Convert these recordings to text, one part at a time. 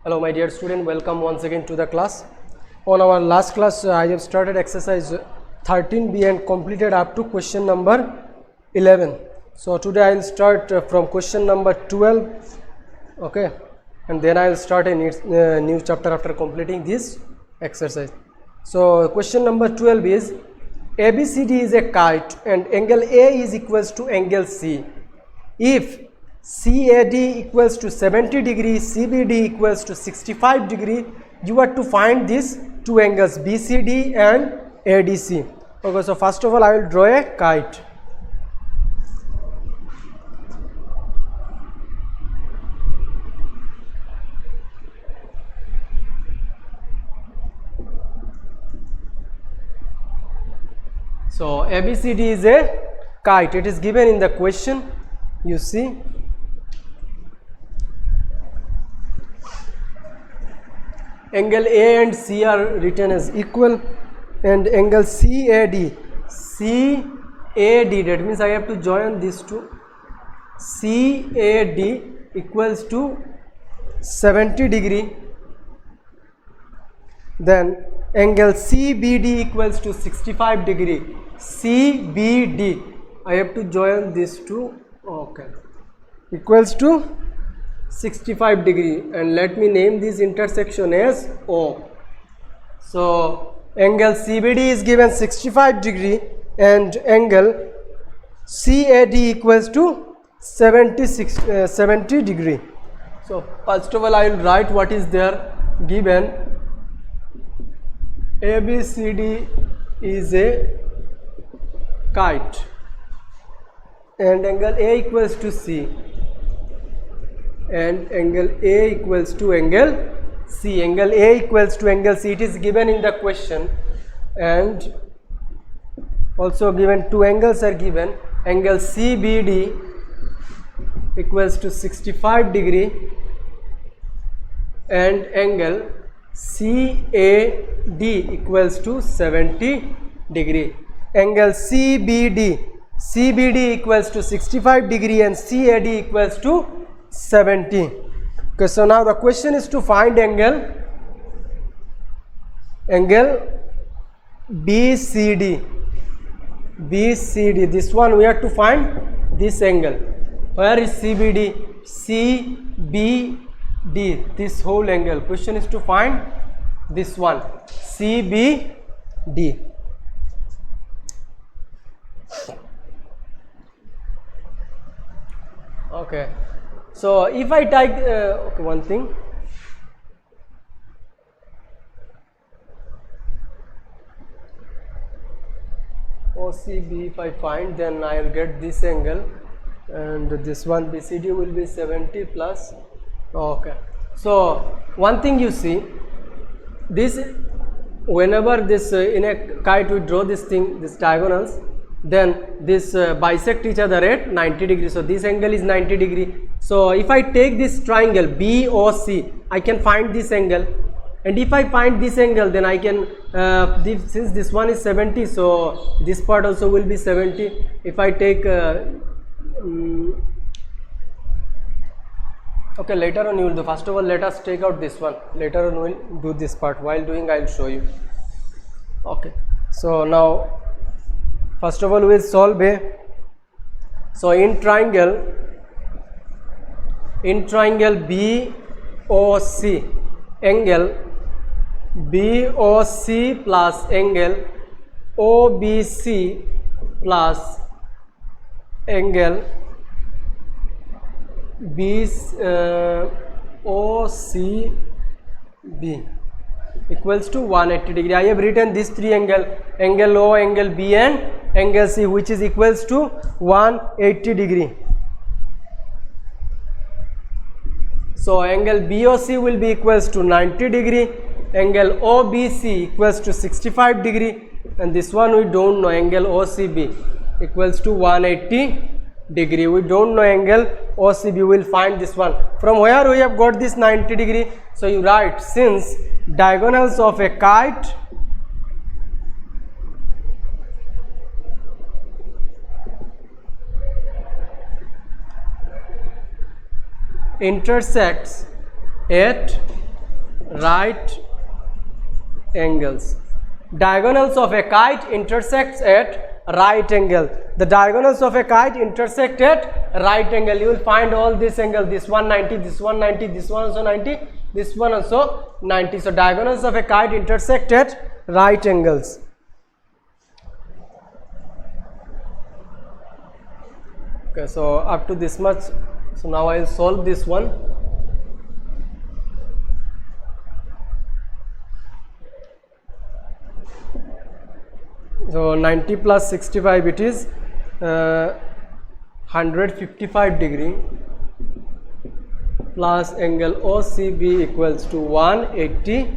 Hello my dear student, welcome once again to the class. On our last class I have started exercise 13b and completed up to question number 11. So today I will start from question number 12, okay, and then I will start a new chapter after completing this exercise. So question number 12 is ABCD is a kite and angle A is equals to angle C. If CAD equals to 70 degree, CBD equals to 65 degree, you are to find these two angles BCD and ADC. Okay, so first of all I will draw a kite. So ABCD is a kite, it is given in the question, you see. Angle A and C are written as equal and angle CAD, that means I have to join these two. CAD equals to 70 degree, then angle CBD equals to 65 degree. CBD, I have to join these two, okay, equals to 65 degree, and let me name this intersection as O. So angle CBD is given 65 degree and angle CAD equals to 70 degree. So first of all I will write what is there given. ABCD is a kite and angle A equals to C and angle A equals to angle C. Angle A equals to angle C, it is given in the question, and also given two angles are given. Angle CBD equals to 65 degree and angle CAD equals to 70 degree. Angle CBD equals to 65 degree and CAD equals to 70. Okay, so now the question is to find angle BCD. This one we have to find this angle. Where is CBD? CBD, this whole angle. Question is to find this one, CBD. Okay, so if I take okay, one thing, OCB, if I find, then I will get this angle, and this one BCD will be 70 plus. Okay, so one thing you see, this whenever this in a kite we draw this thing, this diagonals, then this bisect each other at 90 degree. So this angle is 90 degree. So if I take this triangle BOC, I can find this angle, and if I find this angle, then I can since this one is 70, so this part also will be 70. If I take okay, later on you will do. First of all let us take out this one, later on we will do this part. While doing I will show you. Okay, so now first of all we will solve a, so in triangle BOC, angle BOC plus angle OBC plus angle OCB equals to 180 degree. I have written these three angle O, angle B and angle C, which is equals to 180 degree. So angle BOC will be equals to 90 degree, angle OBC equals to 65 degree, and this one we don't know, angle OCB equals to 180 degree. We don't know angle OCB, we will find this one. From where we have got this 90 degree? So you write, since diagonals of a kite intersects at right angles. Diagonals of a kite intersects at right angle. The diagonals of a kite intersect at right angle. You will find all this angle, this one 90, this one 90, this one also 90, this one also 90. So diagonals of a kite intersect at right angles. Okay, so up to this much. So now I will solve this one. So 90 plus 65, it is 155 degree plus angle OCB equals to 180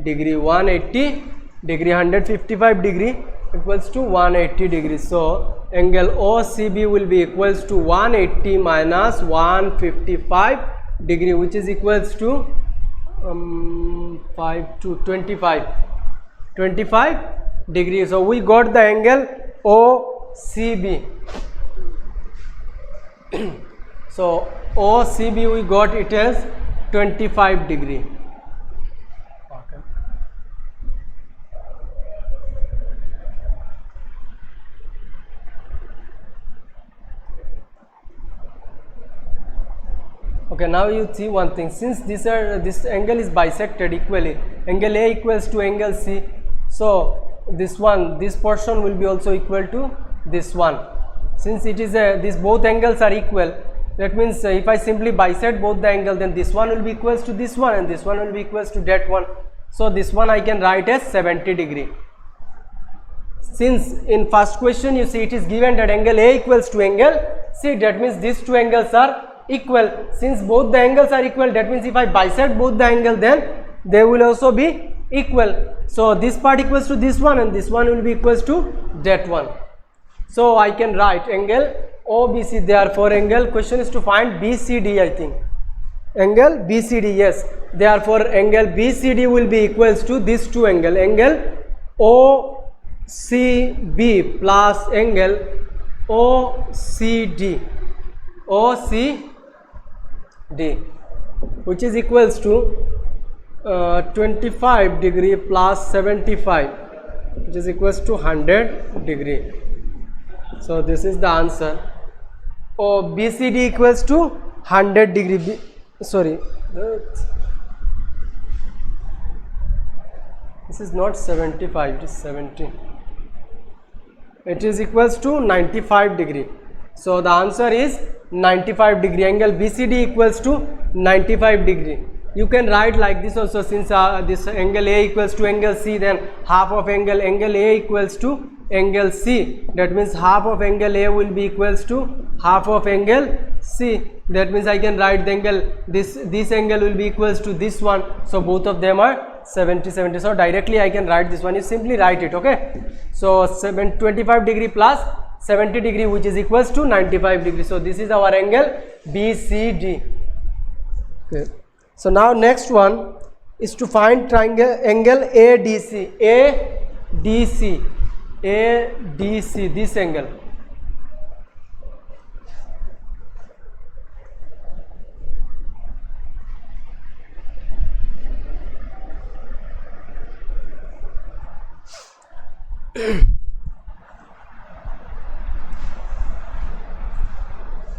degree. 180 degree, 155 degree equals to 180 degree. So angle OCB will be equals to 180 minus 155 degree, which is equals to 5 to 25 degree. So we got the angle OCB. So OCB we got it as 25 degree. Okay, now you see one thing. Since this angle is bisected equally, angle A equals to angle C, so this portion will be also equal to this one. Since it is these both angles are equal, that means if I simply bisect both the angle, then this one will be equals to this one and this one will be equals to that one. So this one I can write as 70 degree. Since in first question you see it is given that angle A equals to angle C, that means these two angles are equal. Since both the angles are equal, that means if I bisect both the angle, then they will also be equal. So this part equals to this one and this one will be equals to that one. So I can write angle OBC. Therefore angle, question is to find BCD, I think. Angle BCD, yes. Therefore angle BCD will be equals to these two angle, angle OCB plus angle OCD, which is equals to 25 degree plus 75, which is equals to 100 degree. So this is the answer. BCD equals to 100 degree. This is not 75, it is 70. It is equals to 95 degree. So the answer is 95 degree. Angle BCD equals to 95 degree. You can write like this also. Since this angle A equals to angle C, then half of angle A equals to angle C. That means half of angle A will be equals to half of angle C. That means I can write the angle, this angle will be equals to this one. So both of them are 70. So directly I can write this one. You simply write it, okay. So 25 degree plus 70 degree, which is equals to 95 degree. So this is our angle BCD. Okay. So now next one is to find triangle angle ADC. ADC, this angle.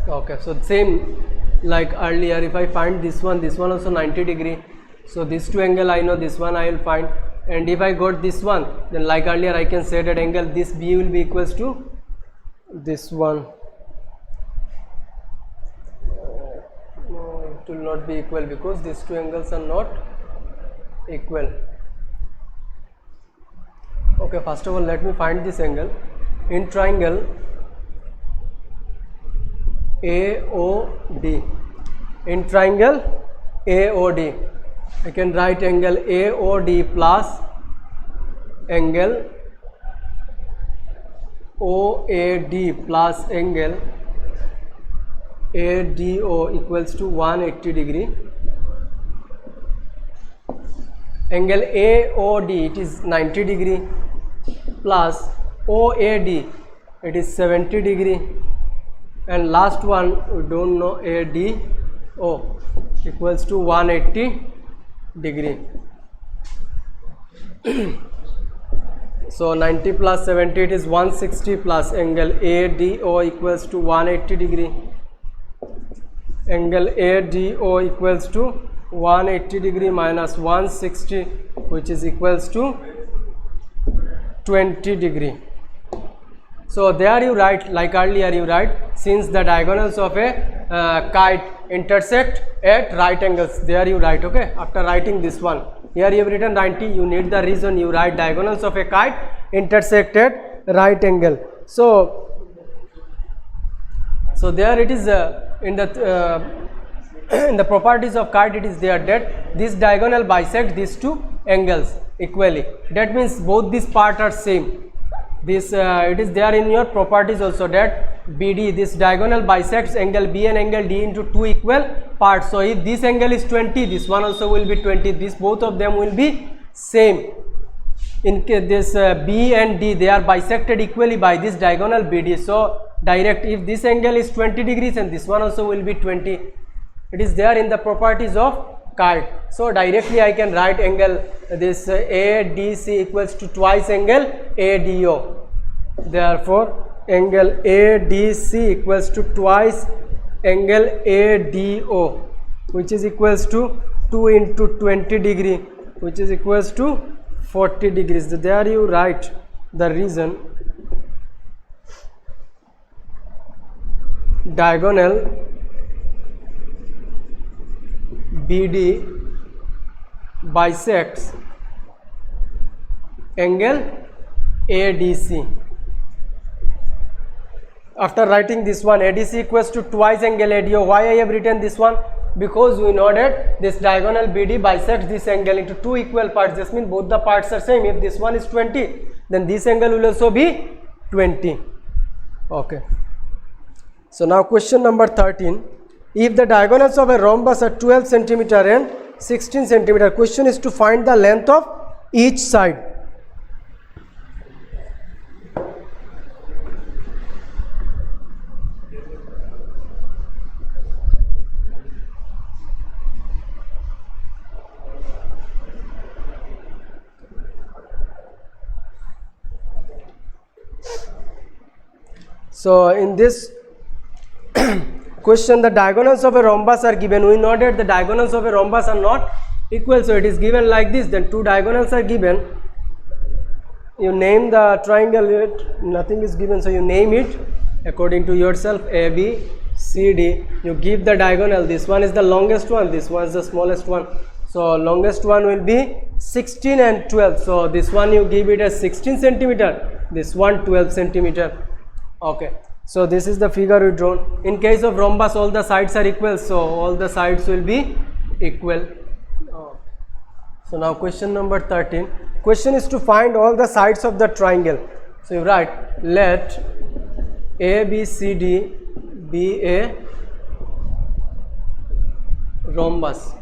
Okay, so same like earlier, if I find this one also 90 degree, so these two angle I know, this one I will find, and if I got this one, then like earlier I can say that angle this B will be equals to this one. No, it will not be equal because these two angles are not equal. Okay, first of all let me find this angle in triangle AOD. In triangle AOD, I can write angle AOD plus angle OAD plus angle ADO equals to 180 degree. Angle AOD, it is 90 degree, plus OAD, it is 70 degree, and last one we don't know, ADO equals to 180 degree. So 90 plus 70, it is 160 plus angle ADO equals to 180 degree. Angle ADO equals to 180 degree minus 160, which is equals to 20 degree. So there you write, like earlier you write, since the diagonals of a kite intersect at right angles, there you write, okay. After writing this one, here you have written 90, you need the reason, you write diagonals of a kite intersect at right angle. So there it is in the properties of kite, it is there that this diagonal bisect these two angles equally. That means both these parts are same. This it is there in your properties also that BD, this diagonal bisects angle B and angle D into two equal parts. So if this angle is 20, this one also will be 20. This both of them will be same. In case this B and D, they are bisected equally by this diagonal BD. So direct, if this angle is 20 degrees and this one also will be 20, it is there in the properties of kite. So directly I can write angle this ADC equals to twice angle ADO. Therefore angle ADC equals to twice angle ADO, which is equals to 2 into 20 degree, which is equals to 40 degrees. There you write the reason. Diagonal BD bisects angle ADC. After writing this one, ADC equals to twice angle ADO. Why I have written this one? Because we know that this diagonal BD bisects this angle into two equal parts. This means both the parts are same. If this one is 20, then this angle will also be 20. Okay. So now question number 13. If the diagonals of a rhombus are 12 centimeter and 16 centimeter, question is to find the length of each side. So in this question, the diagonals of a rhombus are given. We know that the diagonals of a rhombus are not equal, so it is given like this. Then two diagonals are given. You name the triangle, nothing is given, so you name it according to yourself, A, B, C, D. You give the diagonal. This one is the longest one, this one is the smallest one. So longest one will be 16 and 12. So this one you give it as 16 centimeter, this one 12 centimeter. Okay. So this is the figure we drawn. In case of rhombus, all the sides are equal, so all the sides will be equal. So now question number 13. Question is to find all the sides of the triangle. So you write, let ABCD be a rhombus.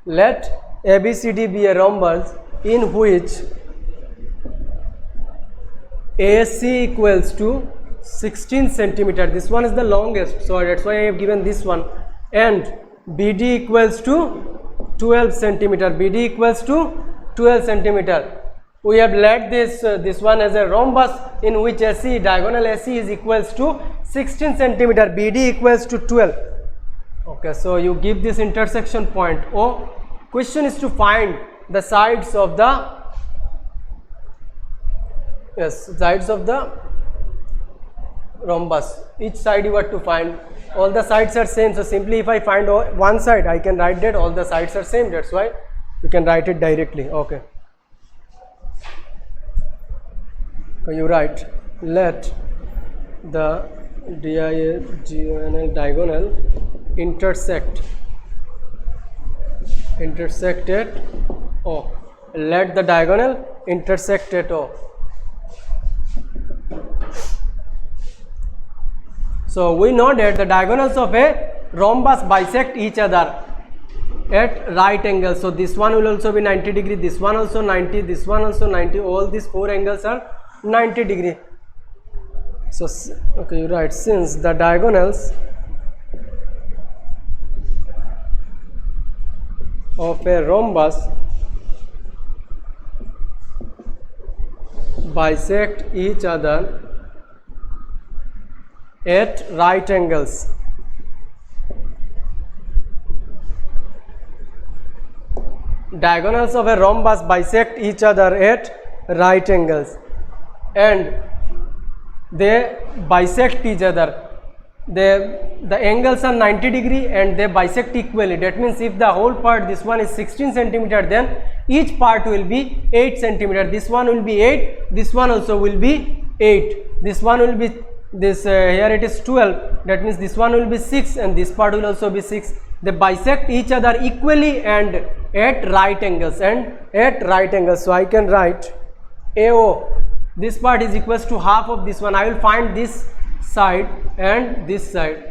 Let ABCD be a rhombus in which AC equals to 16 centimeter. This one is the longest, so that's why I have given this one. And BD equals to 12 centimeter. BD equals to 12 centimeter. We have let this one as a rhombus in which AC, diagonal AC is equals to 16 centimeter. BD equals to 12. Okay, so you give this intersection point O. Question is to find the sides of the sides of the rhombus. Each side you have to find. All the sides are same, so simply if I find one side, I can write that all the sides are same. That's why you can write it directly. Okay. So you write, let the diagonal intersect at O. Let the diagonal intersect at O. So we know that the diagonals of a rhombus bisect each other at right angles. So this one will also be 90 degree, this one also 90, this one also 90. All these four angles are 90 degree. So okay, you write, since the diagonals of a rhombus bisect each other at right angles. Diagonals of a rhombus bisect each other at right angles and they bisect each other. The angles are 90 degree and they bisect equally. That means if the whole part, this one is 16 centimeter, then each part will be 8 centimeter. This one will be 8, this one also will be 8, this one will be this here it is 12, that means this one will be 6 and this part will also be 6. They bisect each other equally and at right angles So I can write AO, this part is equals to half of this one. I will find this side and this side.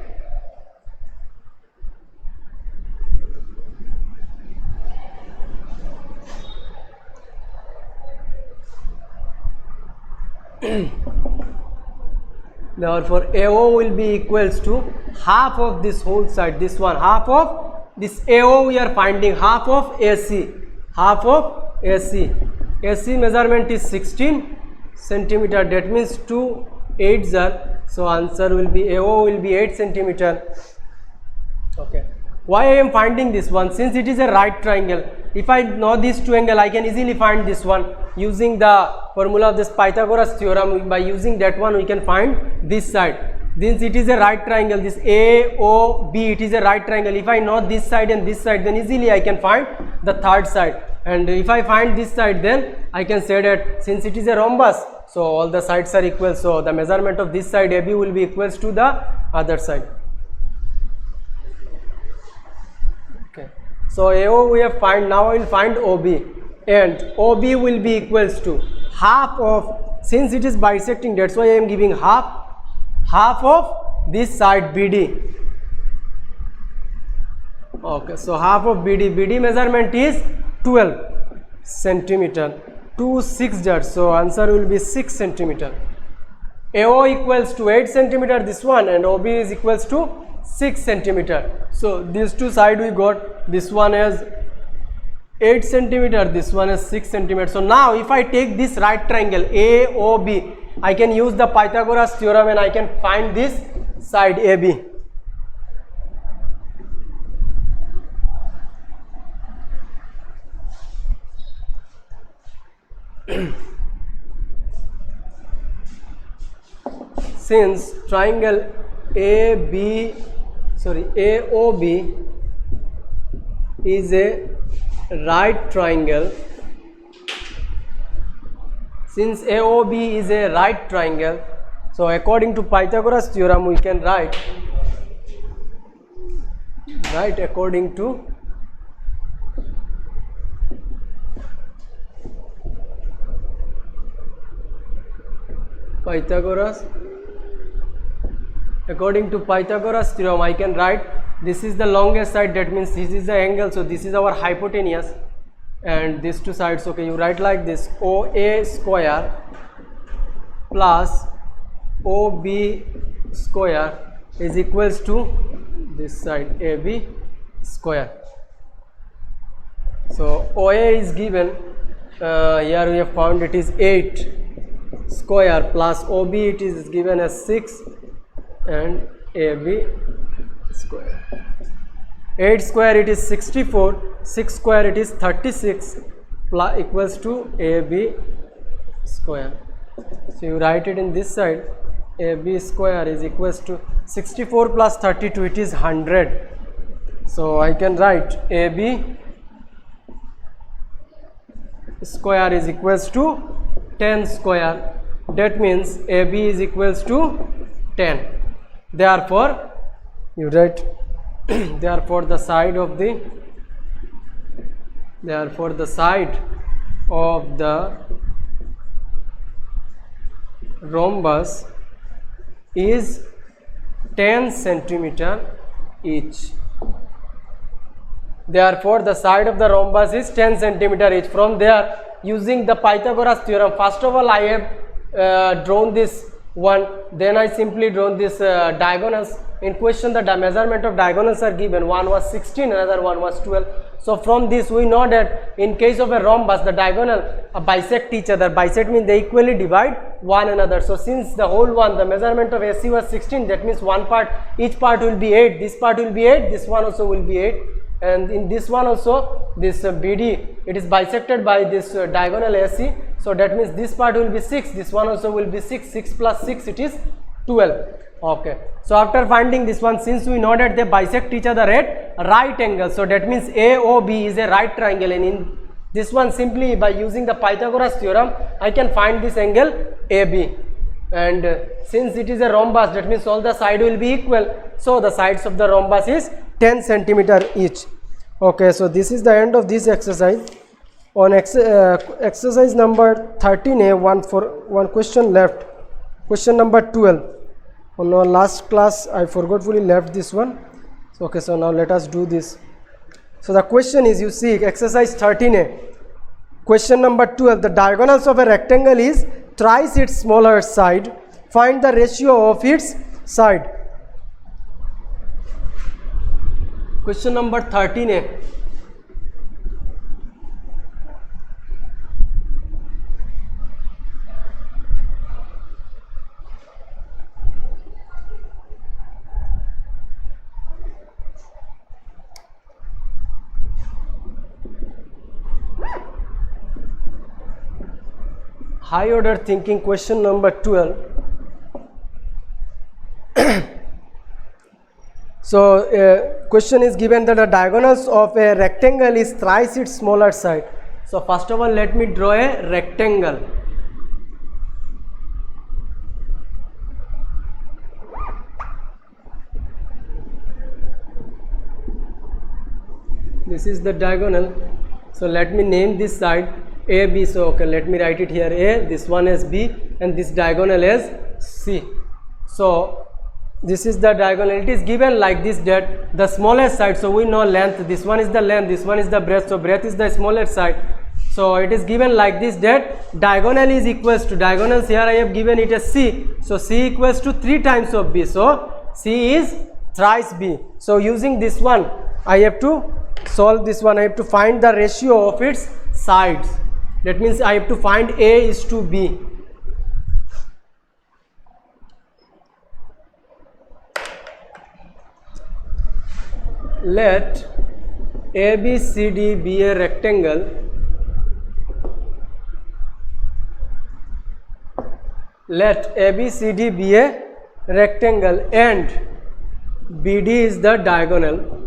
Therefore AO will be equals to half of this whole side, this one, half of this AO we are finding, half of AC, half of AC. AC measurement is 16 centimeter, that means 2 8s are, so answer will be AO will be 8 centimeter. Okay, why I am finding this one? Since it is a right triangle, if I know these two angles, I can easily find this one using the formula of this Pythagoras theorem. By using that one we can find this side. Since it is a right triangle, this AOB, it is a right triangle. If I know this side and this side, then easily I can find the third side. And if I find this side, then I can say that since it is a rhombus, so all the sides are equal, so the measurement of this side AB will be equals to the other side. Okay, so AO we have find. Now I will find OB, and OB will be equals to half of, since it is bisecting, that's why I am giving half of this side BD. Okay, so half of BD measurement is 12 centimeter, 2 6 dots, so answer will be 6 centimeter. AO equals to 8 centimeter this one, and OB is equals to 6 centimeter. So these two side we got, this one is 8 centimeter, this one is 6 centimeter. So now if I take this right triangle AOB, I can use the Pythagoras theorem and I can find this side AB. Since triangle AOB is a right triangle, since AOB is a right triangle, so according to Pythagoras theorem we can write according to Pythagoras theorem, I can write this is the longest side, that means this is the angle, so this is our hypotenuse, and these two sides, okay, you write like this, OA square plus OB square is equals to this side AB square. So OA is given, here we have found it is 8 square plus OB it is given as 6 and AB square. 8 square it is 64, 6 square it is 36 plus equals to AB square. So you write it in this side, AB square is equals to 64 plus 32, it is 100. So I can write AB square is equals to 10 square. That means AB is equals to 10. Therefore you write therefore the side of the rhombus is 10 centimeter each. Therefore the side of the rhombus is 10 centimeter each. From there, using the Pythagoras theorem, first of all I have drawn this one, then I simply drawn this diagonals in question the measurement of diagonals are given. One was 16, another one was 12. So from this we know that in case of a rhombus, the diagonal bisect each other. Bisect means they equally divide one another. So since the whole one, the measurement of AC was 16, that means one part, each part will be 8, this part will be 8, this one also will be 8. And in this one also, this BD, it is bisected by this diagonal AC. So that means this part will be 6, this one also will be 6, 6 plus 6, it is 12. Okay, so after finding this one, since we know that they bisect each other at right angle, so that means AOB is a right triangle, and in this one simply by using the Pythagoras theorem I can find this angle AB. And since it is a rhombus, that means all the sides will be equal, so the sides of the rhombus is 10 centimeter each. Okay, so this is the end of this exercise. On exercise number 13A, one question left, question number 12. On our last class I forgetfully left this one. So, okay, so now let us do this. So the question is, you see exercise 13A, question number 12, the diagonals of a rectangle is thrice its smaller side, find the ratio of its side. Question number 13A. High order thinking, question number 12. So question is given that the diagonals of a rectangle is thrice its smaller side. So first of all let me draw a rectangle. This is the diagonal. So let me name this side AB. So okay, let me write it here A, this one as B, and this diagonal as C. So this is the diagonal. It is given like this, that the smallest side, so we know length, this one is the length, this one is the breadth, so breadth is the smallest side. So it is given like this, that diagonal is equals to, diagonals here I have given it as C, so C equals to 3 times of B, so C is thrice B. So using this one I have to solve this one, I have to find the ratio of its sides. That means I have to find A is to B. Let ABCD be a rectangle. Let ABCD be a rectangle and BD is the diagonal.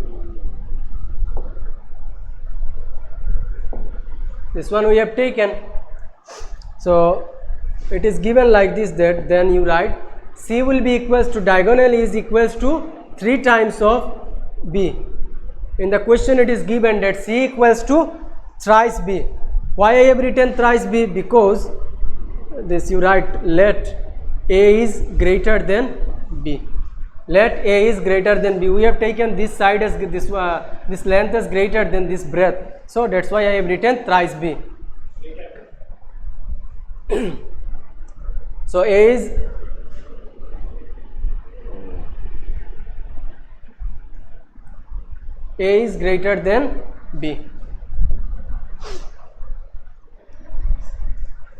This one we have taken. So it is given like this, that then you write C will be equals to, diagonal is equals to 3 times of B. In the question it is given that C equals to thrice B. Why I have written thrice B? Because this you write let A is greater than B. Let A is greater than B. We have taken this side as this length as greater than this breadth. So that's why I have written thrice B. So A is greater than B.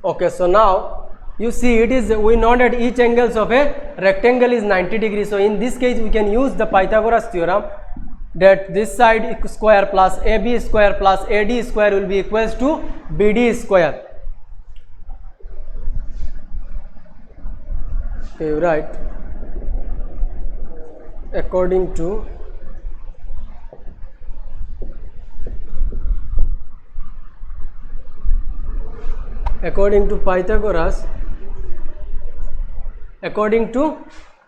Okay, so now you see it is, we know that each angles of a rectangle is 90 degrees. So in this case we can use the Pythagoras theorem, that this side square plus AB square plus AD square will be equals to BD square. Okay, right. According to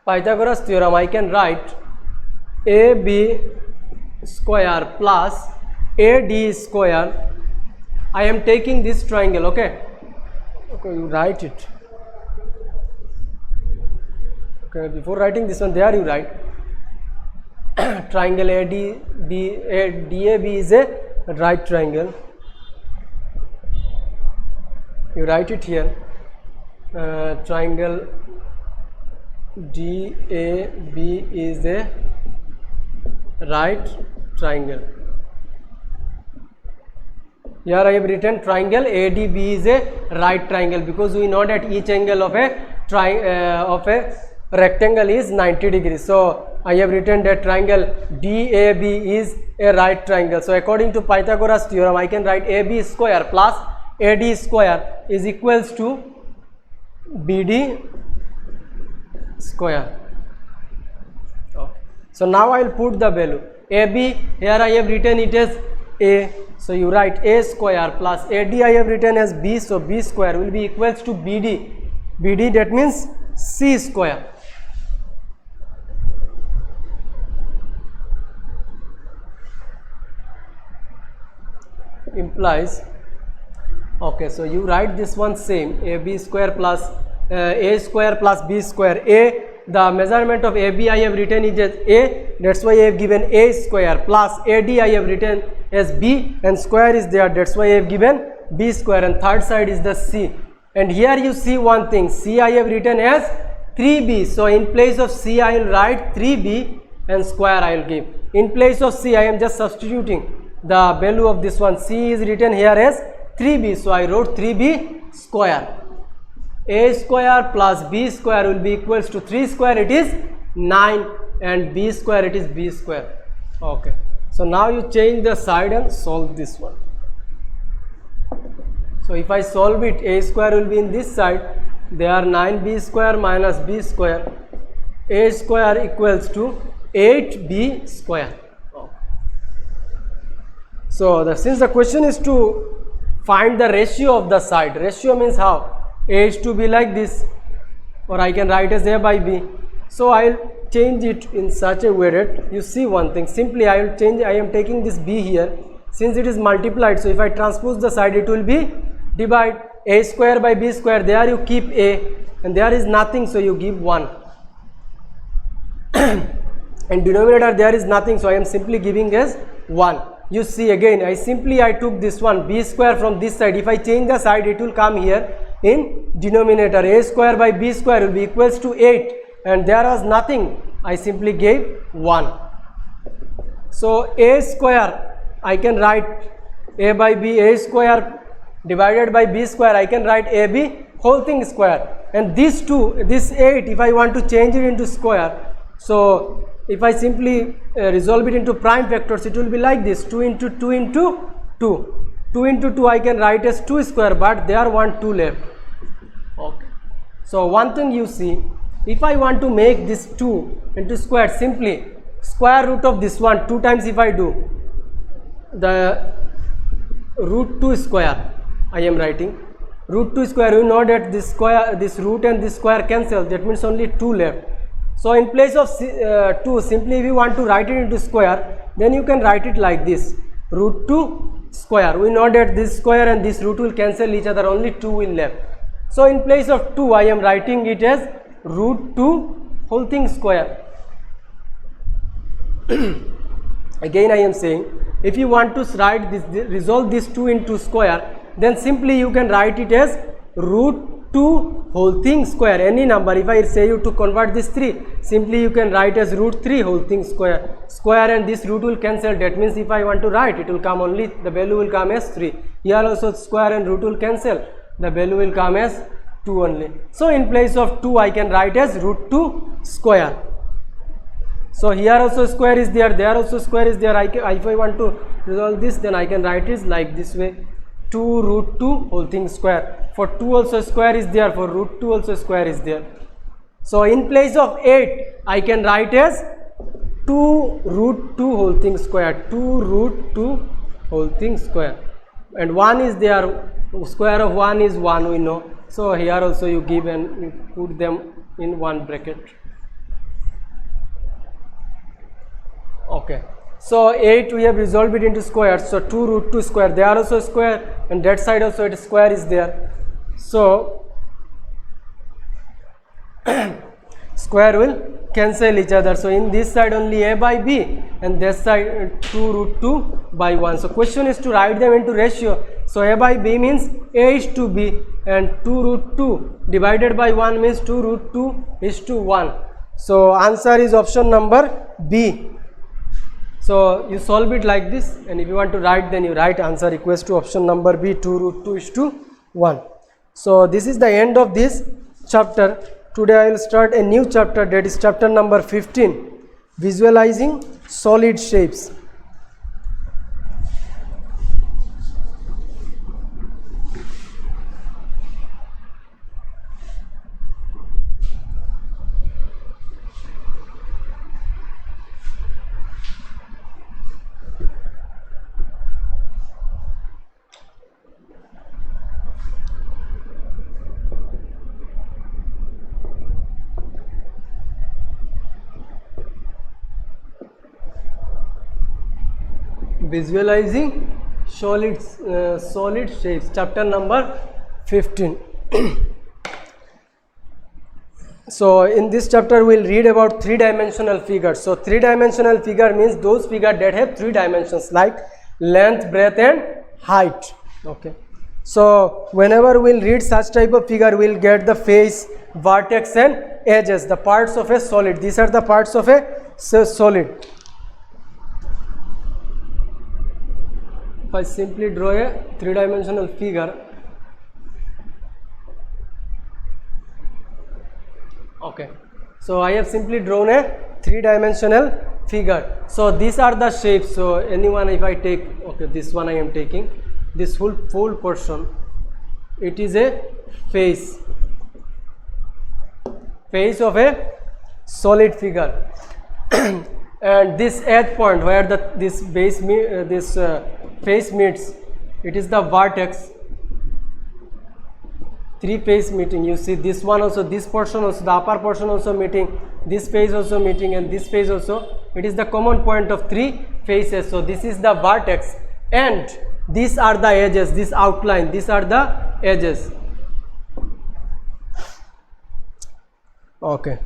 Pythagoras theorem, I can write AB square plus AD square. I am taking this triangle, okay? Okay, you write it. Okay, before writing this one, there you write triangle DAB is a right triangle. You write it here, triangle DAB is a right triangle. Here I have written triangle ADB is a right triangle because we know that each angle of a rectangle is 90 degrees. So I have written that triangle DAB is a right triangle. So according to Pythagoras theorem, I can write AB square plus AD square is equals to BD square. Okay. So now I will put the value AB. Here I have written it as A. So you write A square plus AD I have written as B. So B square will be equals to BD. BD, that means C square. Implies, okay, so you write this one same, AB square plus A square plus B square. A, the measurement of AB I have written is as A, that's why I have given A square, plus AD I have written as B, and square is there, that's why I have given B square, and third side is the C. And here you see one thing, C I have written as 3B, so in place of C I will write 3B and square I will give. In place of C I am just substituting the value of this one. C is written here as 3B, so I wrote 3B square. A square plus B square will be equals to 3 square, it is 9, and B square, it is B square. Okay, so now you change the side and solve this one. So if I solve it, A square will be in this side, they are 9B square minus B square. A square equals to 8B square. So since the question is to find the ratio of the side, ratio means how? A is to be like this, or I can write as A by B. So I will change it in such a way that you see one thing, simply I will change, I am taking this B here, since it is multiplied, so if I transpose the side it will be divide. A square by B square, there you keep A and there is nothing, so you give 1. And denominator there is nothing, so I am simply giving as 1. You see again, I took this one B square from this side, if I change the side it will come here in denominator. A square by B square will be equals to 8, and there was nothing, I simply gave 1. So A square I can write A by B, A square divided by B square, I can write AB whole thing square, and this 2, this 8, if I want to change it into square, so if I simply resolve it into prime factors, it will be like this, 2 into 2 into 2. 2 into 2 I can write as 2 square, but there are 2 left. Okay. So one thing you see, if I want to make this 2 into square, simply square root of this one, 2 times if I do, the root 2 square I am writing. Root 2 square, you know that this square, this root and this square cancel, that means only 2 left. So in place of 2, simply if you want to write it into square, then you can write it like this, root 2 square. We know that this square and this root will cancel each other, only 2 will left. So in place of 2, I am writing it as root 2 whole thing square. Again I am saying, if you want to write this, resolve this 2 into square, then simply you can write it as root 2 whole thing square, any number. If I say you to convert this 3, simply you can write as root 3 whole thing square. Square and this root will cancel, that means if I want to write, it will come only, the value will come as 3. Here also square and root will cancel, the value will come as 2 only. So in place of 2, I can write as root 2 square. So here also square is there, there also square is there. If I want to resolve this, then I can write it like this way, 2 root 2 whole thing square. For 2 also square is there, for root 2 also square is there. So in place of 8, I can write as 2 root 2 whole thing square, 2 root 2 whole thing square. And 1 is there, square of 1 is 1, we know. So here also you give and you put them in one bracket. Okay. So 8 we have resolved it into square, so 2 root 2 square, they are also square, and that side also it square is there. So square will cancel each other. So in this side only A by B, and this side 2 root 2 by 1. So question is to write them into ratio. So a by b means a is to b, and 2 root 2 divided by 1 means 2 root 2 is to 1. So answer is option number B. So you solve it like this, and if you want to write, then you write answer equals to option number B, 2 root 2 is to 1. So this is the end of this chapter. Today I will start a new chapter, that is chapter number 15, visualizing solid shapes. Visualizing solid shapes, chapter number 15. So in this chapter we will read about three-dimensional figures. So three-dimensional figure means those figures that have three dimensions like length, breadth and height. Okay. So whenever we will read such type of figure, we will get the face, vertex and edges, the parts of a solid. These are the parts of a solid. If I simply draw a three-dimensional figure, okay, so I have simply drawn a three-dimensional figure. So these are the shapes. So anyone, if I take, okay, this one I am taking, this full portion, it is a face of a solid figure. And this edge point where this face meets, it is the vertex. Three face meeting, you see this one also, this portion also, the upper portion also meeting, this face also meeting and this face also. It is the common point of three faces. So this is the vertex, and these are the edges, this outline, these are the edges. Okay.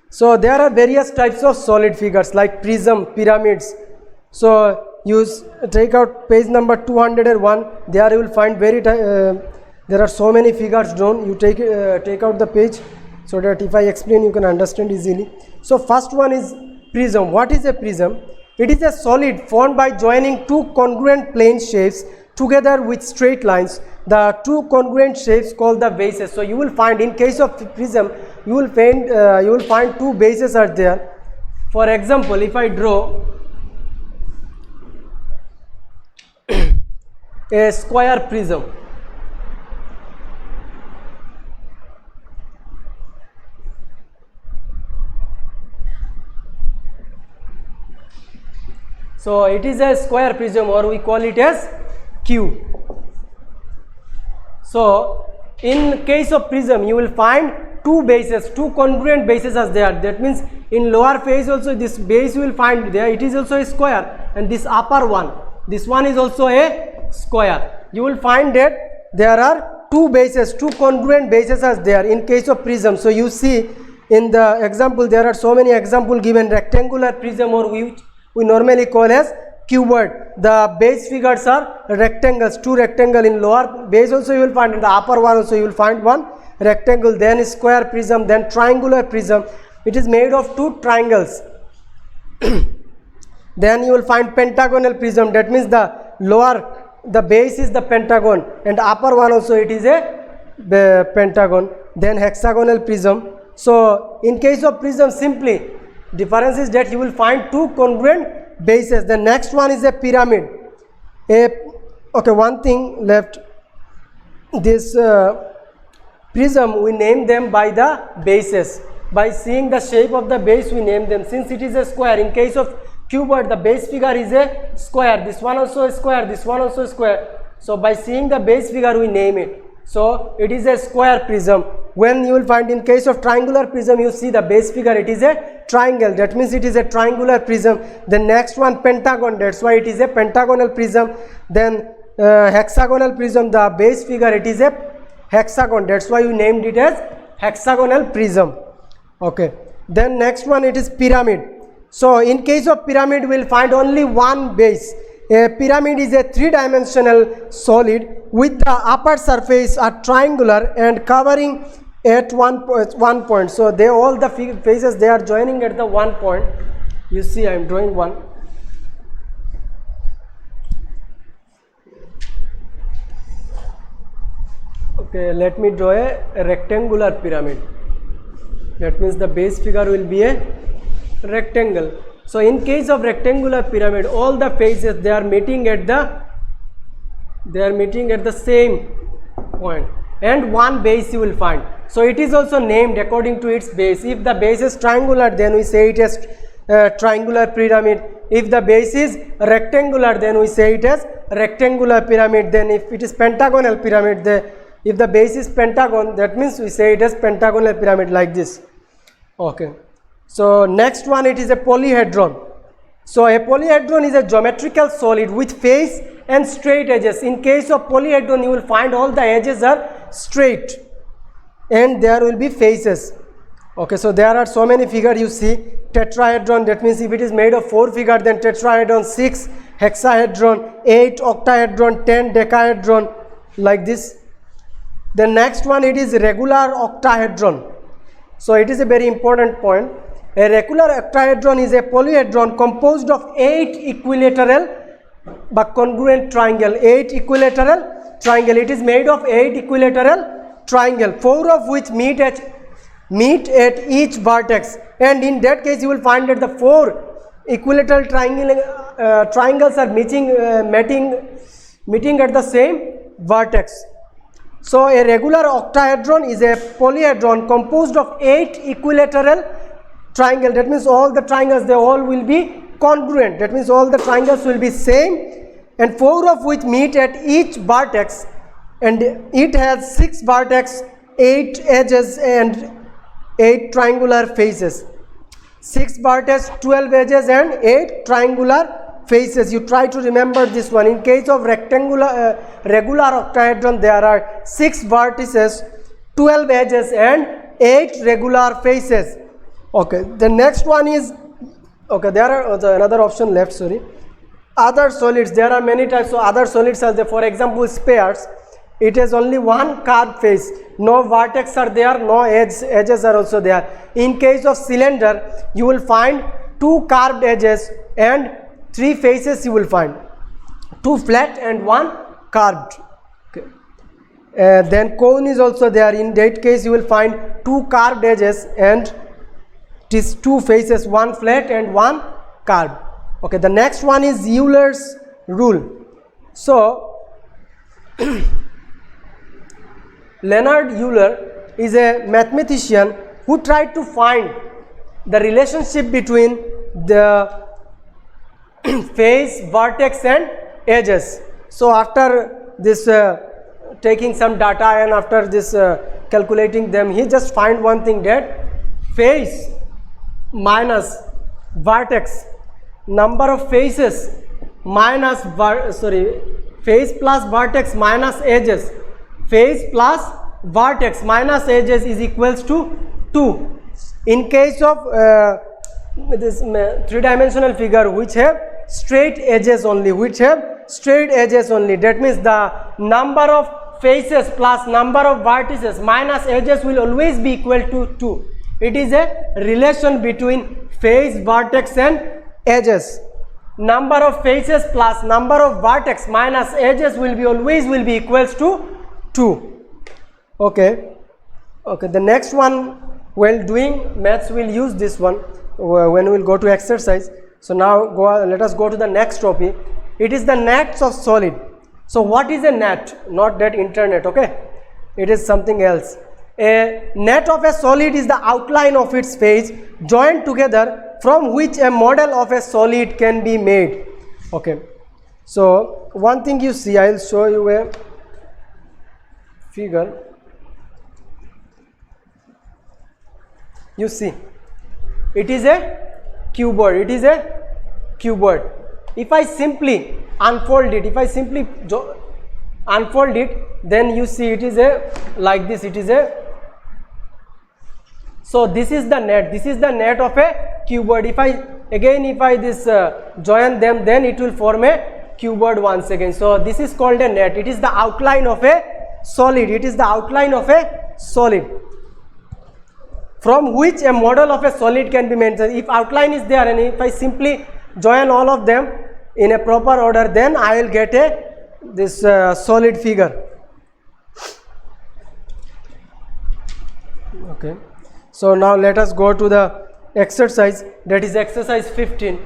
So there are various types of solid figures like prism, pyramids. So you take out page number 201. There you will find there are so many figures drawn. You take out the page so that if I explain you can understand easily. So first one is prism. What is a prism? It is a solid formed by joining two congruent plane shapes together with straight lines. The two congruent shapes called the bases. So you will find in case of prism, you will find two bases are there. For example, if I draw a square prism, so it is a square prism, or we call it as cube. So in case of prism, you will find two bases, two congruent bases are there. That means in lower face also this base you will find there, it is also a square, and this upper one, this one is also a square. You will find that there are two bases, two congruent bases are there in case of prism. So you see in the example, there are so many examples given. Rectangular prism, or we normally call as cuboid. The base figures are rectangles, two rectangle. In lower base also you will find, in the upper one also you will find one rectangle. Then square prism, then triangular prism. It is made of two triangles. Then you will find pentagonal prism. That means the base is the pentagon, and upper one also it is a pentagon. Then hexagonal prism. So in case of prism, simply difference is that you will find two congruent bases. The next one is a pyramid. Okay, one thing left. This prism, we name them by the bases. By seeing the shape of the base, we name them. Since it is a square, in case of cuboid, the base figure is a square. This one also a square, this one also a square. So by seeing the base figure, we name it. So it is a square prism. When you will find in case of triangular prism, you see the base figure, it is a triangle. That means it is a triangular prism. The next one, pentagon. That's why it is a pentagonal prism. Then hexagonal prism, the base figure, it is a hexagon. That's why we named it as hexagonal prism. Okay. Then next one, it is pyramid. So in case of pyramid, we will find only one base. A pyramid is a three-dimensional solid with the upper surface are triangular and covering at one point. So they all the faces they are joining at the one point. You see, I am drawing one. Okay, let me draw a rectangular pyramid. That means the base figure will be a rectangle. So in case of rectangular pyramid, all the faces they are meeting at the same point, and one base you will find. So it is also named according to its base. If the base is triangular, then we say it as triangular pyramid. If the base is rectangular, then we say it as rectangular pyramid. Then if it is pentagonal pyramid, if the base is pentagon, that means we say it as pentagonal pyramid, like this. Okay. So next one, it is a polyhedron. So a polyhedron is a geometrical solid with face and straight edges. In case of polyhedron, you will find all the edges are straight and there will be faces. Okay, so there are so many figures you see. Tetrahedron, that means if it is made of 4 figures, then tetrahedron, 6 hexahedron, 8 octahedron, 10 decahedron, like this. The next one, it is regular octahedron. So it is a very important point. A regular octahedron is a polyhedron composed of 8 equilateral but congruent triangle. 8 equilateral triangle. It is made of 8 equilateral triangle, 4 of which meet at each vertex. And in that case, you will find that the 4 equilateral triangles are meeting at the same vertex. So a regular octahedron is a polyhedron composed of 8 equilateral triangle. That means all the triangles, they all will be congruent. That means all the triangles will be same, and 4 of which meet at each vertex, and it has 6 vertex, 8 edges and 8 triangular faces. 6 vertex, 12 edges and 8 triangular faces. You try to remember this one. In case of regular octahedron, there are 6 vertices, 12 edges and 8 regular faces. Okay, the next one is, okay, there are another option left, sorry. Other solids, there are many types of other solids are there. For example, spheres, it has only one curved face, no vertex are there, no edges are also there. In case of cylinder, you will find 2 curved edges and 3 faces you will find, 2 flat and 1 curved. Okay. Then cone is also there. In that case, you will find 2 curved edges and it is 2 faces, 1 flat and 1 curved. Okay, the next one is Euler's rule. So Leonhard Euler is a mathematician who tried to find the relationship between the face, vertex and edges. So after this taking some data and after this calculating them, he just find one thing, that face minus vertex, number of faces minus face plus vertex minus edges, face plus vertex minus edges is equals to 2. In case of this 3-dimensional figure which have straight edges only, that means the number of faces plus number of vertices minus edges will always be equal to 2. It is a relation between face, vertex and edges. Number of faces plus number of vertex minus edges will be equals to 2. Okay. Okay, the next one, while doing maths, we'll use this one when we'll go to exercise. So now let us go to the next topic. It is the nets of solid. So what is a net? Not that internet, okay? It is something else. A net of a solid is the outline of its face joined together, from which a model of a solid can be made. Okay. So one thing you see, I'll show you a figure. You see, it is a cuboid. If I simply unfold it, then you see it is a like this. So this is the net. This is the net of a cuboid. If I join them, then it will form a cuboid once again. So this is called a net. It is the outline of a solid. It is the outline of a solid from which a model of a solid can be mentioned. If outline is there and if I simply join all of them in a proper order, then I will get this solid figure. Okay, so now let us go to the exercise, that is exercise 15.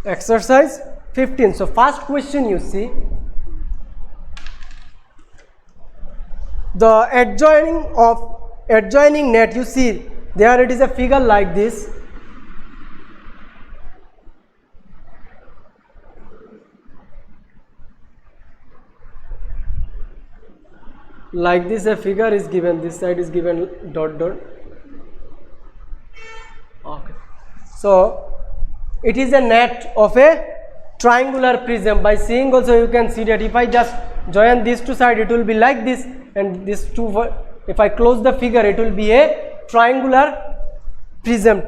Exercise 15. So first question, you see the adjoining net, you see there it is a figure like this. Like this a figure is given, this side is given dot dot. Okay, so it is a net of a triangular prism. By seeing also you can see that if I just join these two sides, it will be like this, and this two, if I close the figure, it will be a triangular prism.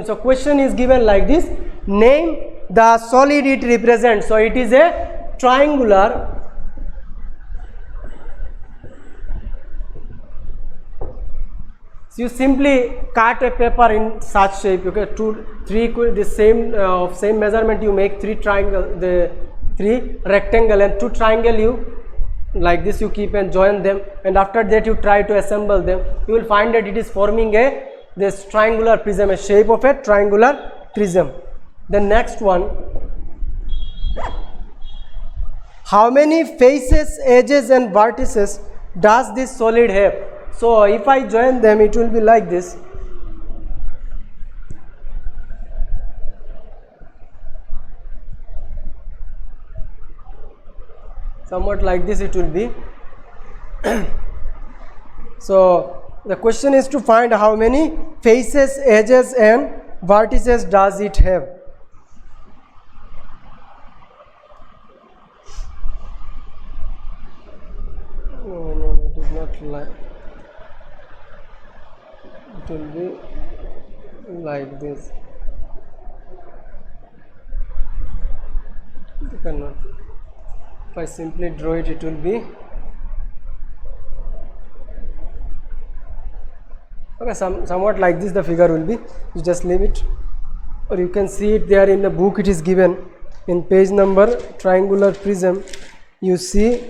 So question is given like this: name the solid it represents. So it is a triangular you simply cut a paper in such shape. You get three the same of same measurement. You make three rectangle and two triangle. You like this you keep and join them, and after that you try to assemble them. You will find that it is forming this triangular prism, a shape of a triangular prism. The next one: how many faces, edges, and vertices does this solid have? So if I join them, it will be like this. Somewhat like this it will be. So the question is to find how many faces, edges, and vertices does it have. No, it is not like. It will be like this. You cannot. If I simply draw it, it will be okay. Somewhat like this the figure will be. You just leave it, or you can see it there in the book. It is given in page number triangular prism. You see,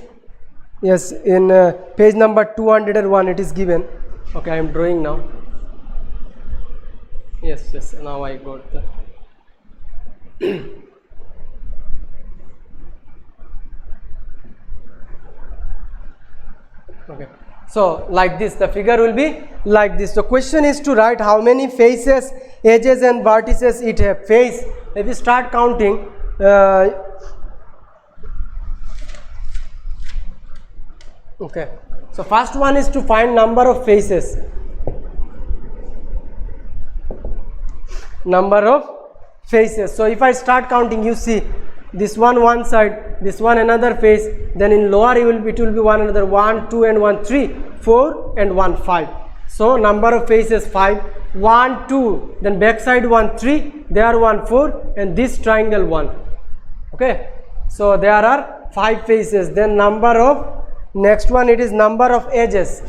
yes, in page number 201 it is given. Okay, I am drawing now. Yes, now I got the okay. So like this the figure will be like this. So question is to write how many faces, edges, and vertices it have. Face, if you start counting, okay, so first one is to find number of faces. So if I start counting, you see this one side, this one another face, then in lower it will be one another, 1, 2, and 1, 3, 4, and 1, 5. So number of faces 5, 1, 2, then back side 1, 3, there 1, 4, and this triangle 1. Okay, so there are 5 faces. Then next one, it is number of edges.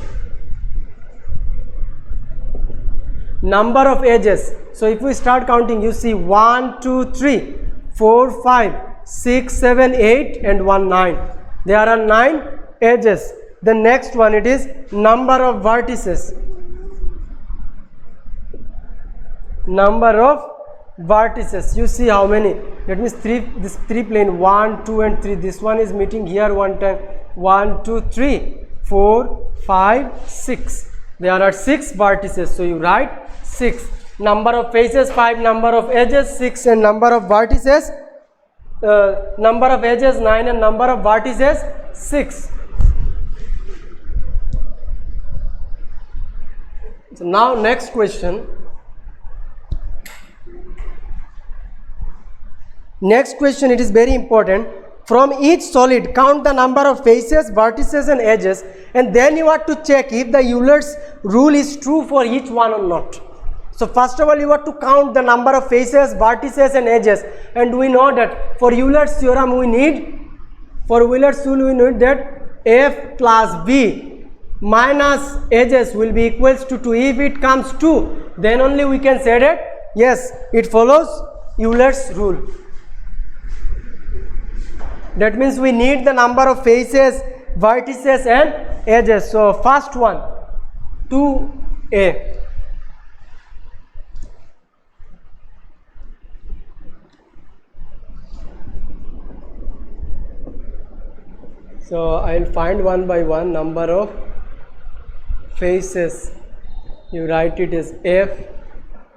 So if we start counting, you see 1, 2, 3, 4, 5, 6, 7, 8, and 1, 9. There are 9 edges. The next one, it is number of vertices. You see how many? That means this 3 plane, 1, 2, and 3. This one is meeting here one time. 1, 2, 3, 4, 5, 6. There are 6 vertices. So you write 6. Number of faces 5, number of edges 6, and number of vertices, number of edges 9, and number of vertices 6. So now next question. It is very important. from each solid count the number of faces, vertices and edges, and then you have to check if the Euler's rule is true for each one or not. So first of all you have to count the number of faces, vertices and edges, and we know that for Euler's theorem we need, for Euler's rule we need that f plus b minus edges will be equals to 2. If it comes 2, then only we can say that yes, it follows Euler's rule. That means we need the number of faces, vertices and edges. So first one, 2a. So I will find one by one number of faces. You write it as f,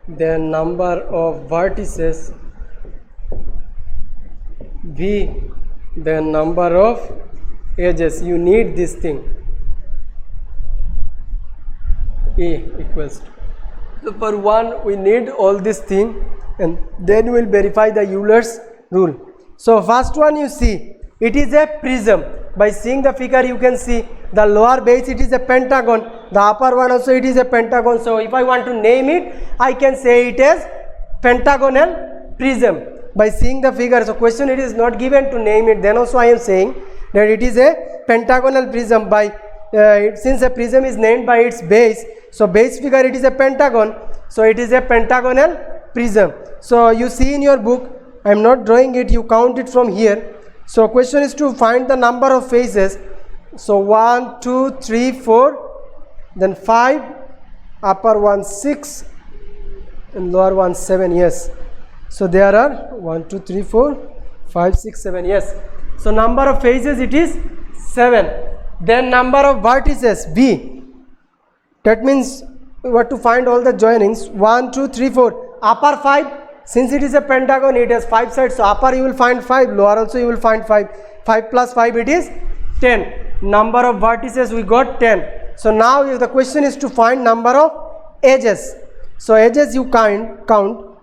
then number of vertices v, then number of edges. You need this thing e equals to. So for one we need all this thing, and then we will verify the Euler's rule. So first one you see, it is a prism. By seeing the figure you can see the lower base it is a pentagon, the upper one also it is a pentagon. So if I want to name it, I can say it as pentagonal prism by seeing the figure. So question it is not given to name it, then also I am saying that it is a pentagonal prism by since a prism is named by its base, so base figure it is a pentagon, so it is a pentagonal prism. So you see in your book, I am not drawing it, you count it from here. So question is to find the number of faces. So 1, 2, 3, 4, then 5, upper one 6 and lower one 7. Yes. So there are 1, 2, 3, 4, 5, 6, 7. Yes. So number of faces it is 7. Then number of vertices b. That means we have to find all the joinings. 1, 2, 3, 4. Upper 5. Since it is a pentagon, it has 5 sides, so upper you will find 5, lower also you will find 5. 5 plus 5 it is 10. Number of vertices we got 10. So now if the question is to find number of edges. So edges you count.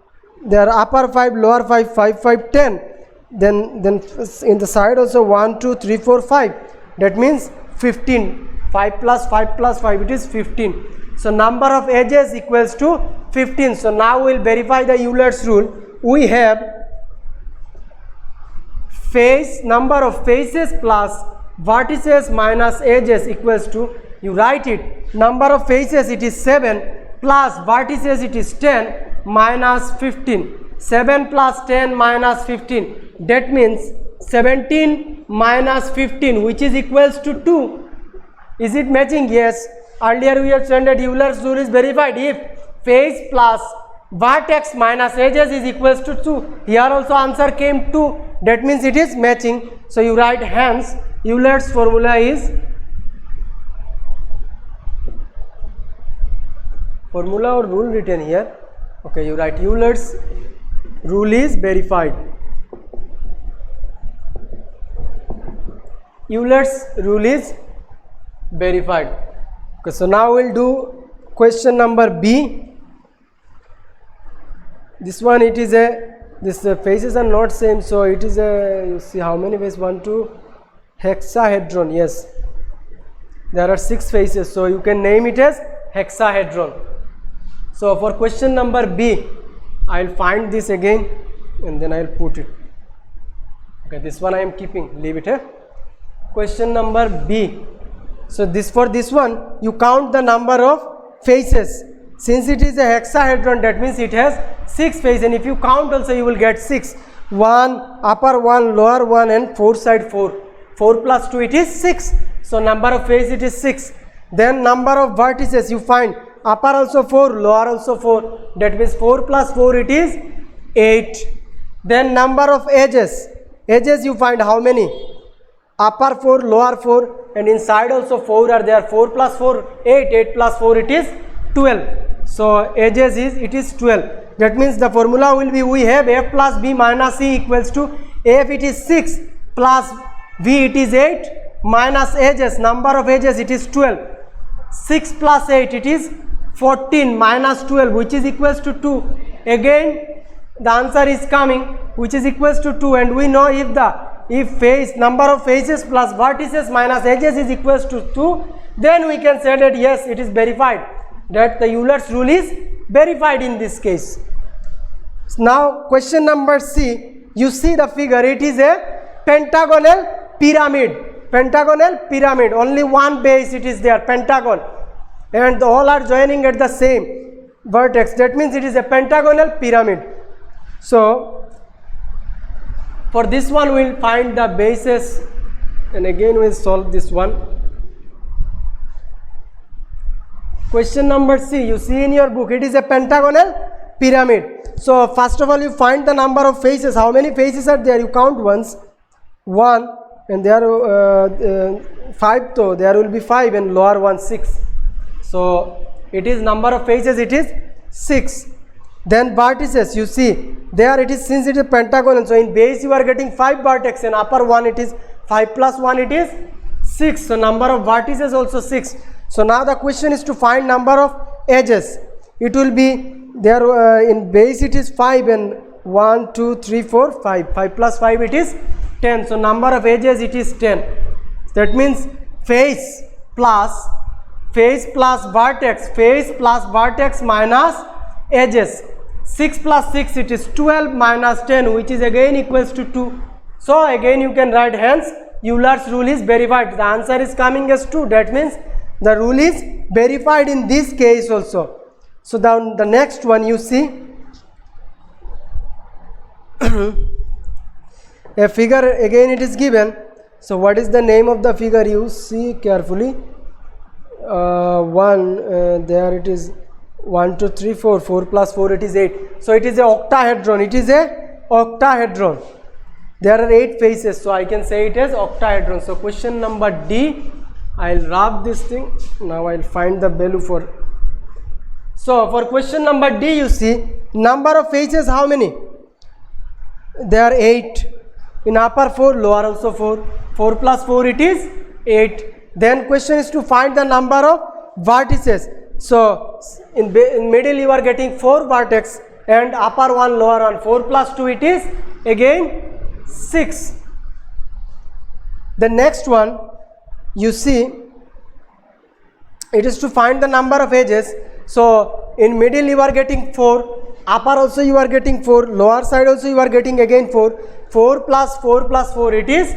There are upper 5, lower 5, 5, 5, 10. Then in the side also 1, 2, 3, 4, 5. That means 15. 5 plus 5 plus 5 it is 15. So number of edges equals to 15. So now we will verify the Euler's rule. We have face, number of faces plus vertices minus edges equals to, you write it, number of faces it is 7 plus vertices it is 10 minus 15. 7 plus 10 minus 15. That means 17 minus 15, which is equals to 2. Is it matching? Yes. Earlier we have shown that Euler's rule is verified if face plus vertex minus edges is equals to 2. Here also answer came 2. That means it is matching. So you write hence Euler's formula is, formula or rule written here. Okay, you write Euler's rule is verified. Euler's rule is verified. Okay, so now we'll do question number B. This one it is a, this faces are not same, so it is a, you see how many faces, 1, 2, hexahedron. Yes, there are 6 faces, so you can name it as hexahedron. So for question number B, I'll find this again and then I'll put it. Okay, this one I am keeping, leave it here. Question number B. So this, for this one you count the number of faces. Since it is a hexahedron, that means it has 6 faces, and if you count also you will get 6. 1, upper 1, lower 1 and 4 side 4. 4 plus 2 it is 6. So number of faces it is 6. Then number of vertices you find, upper also 4, lower also 4. That means 4 plus 4 it is 8. Then number of edges. Edges you find how many? Upper 4, lower 4, and inside also 4 are there. 4 plus 4, 8. 8 plus 4 it is 12. So edges is, it is 12. That means the formula will be, we have f plus b minus c equals to f it is 6 plus v it is 8 minus edges, number of edges it is 12. 6 plus 8 it is 14 minus 12, which is equals to 2. Again the answer is coming, which is equals to 2, and we know if the if face number of faces plus vertices minus edges is equals to 2, then we can say that yes, it is verified, that the Euler's rule is verified in this case. Now question number C, you see the figure, it is a pentagonal pyramid. Pentagonal pyramid, only one base it is there, pentagon, and all are joining at the same vertex. That means it is a pentagonal pyramid. So for this one we will find the bases, and again we will solve this one. Question number C, you see in your book, it is a pentagonal pyramid. So first of all you find the number of faces. How many faces are there? You count once, 1, and there are 5, so there will be 5, and lower one 6. So it is number of faces, it is 6. Then vertices, you see there it is, since it is a pentagon, so in base you are getting 5 vertex, and upper one it is 5 plus 1 it is 6. So number of vertices also 6. So now the question is to find number of edges. It will be there in base it is 5, and 1 2 3 4 5, 5 plus 5 it is 10. So number of edges it is 10. That means face plus vertex minus edges. 6 plus 6 it is 12 minus 10, which is again equals to 2. So again you can write, hence Euler's rule is verified. The answer is coming as 2. That means the rule is verified in this case also. So the next one you see a figure, again it is given. So what is the name of the figure? You see carefully. There it is 1 2 3 4, 4 plus 4 it is 8. So it is a octahedron. It is a octahedron. There are 8 faces, so I can say it as octahedron. So question number D, I'll wrap this thing. Now I'll find the value for. So for question number D, you see number of faces how many? There are 8. In upper 4, lower also 4. 4 plus 4 it is 8. Then question is to find the number of vertices. So in middle you are getting 4 vertex, and upper one, lower one. 4 plus 2 it is again 6. The next one you see, it is to find the number of edges. So in middle you are getting 4, upper also you are getting 4, lower side also you are getting again 4. 4 plus 4 plus 4 it is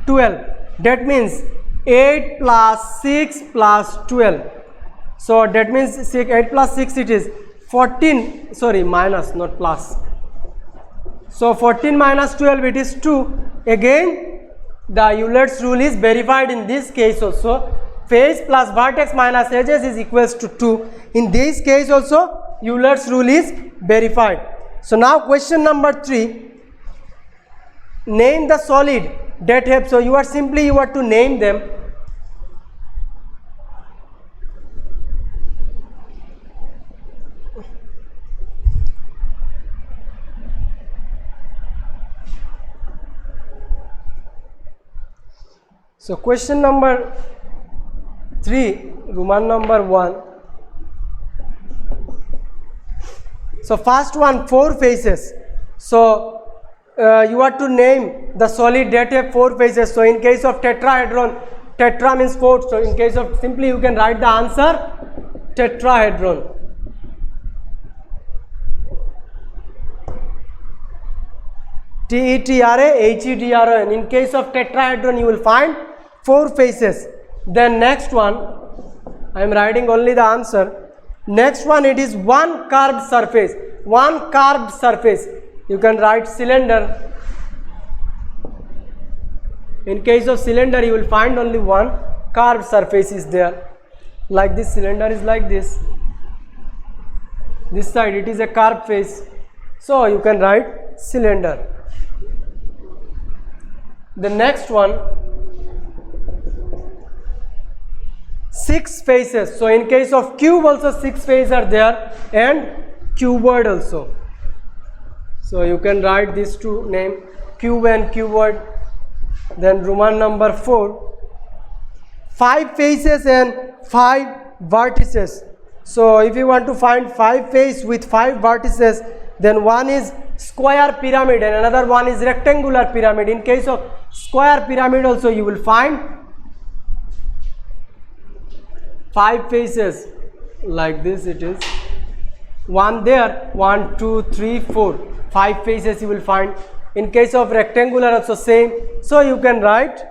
12. That means 8 plus 6 plus 12. So that means 8 plus 6 it is 14, sorry, minus, not plus. So 14 minus 12 it is 2. Again the Euler's rule is verified in this case also. Face plus vertex minus edges is equals to 2. In this case also Euler's rule is verified. So now question number 3, name the solid that have, so you are to name them. So question number 3, Roman number 1. So first one, 4 faces. So you are to name the solid that have 4 faces. So in case of tetrahedron, tetra means 4. So in case of, simply you can write the answer tetrahedron. Tetrahedron. In case of tetrahedron you will find 4 faces. Then next one, I am writing only the answer. Next one, it is one curved surface. One curved surface. You can write cylinder. In case of cylinder you will find only one curved surface is there. Like this cylinder is like this. This side it is a curved face. So you can write cylinder. The next one, 6 faces. So in case of cube also 6 faces are there, and cuboid also. So you can write these two name, cube and cuboid. Then Roman number 4, 5 faces and 5 vertices. So if you want to find 5 faces with 5 vertices, then one is square pyramid and another one is rectangular pyramid. In case of Square pyramid also you will find 5 faces like this. It is one there, 1 2 3 4, 5 faces you will find. In case of rectangular also same. So you can write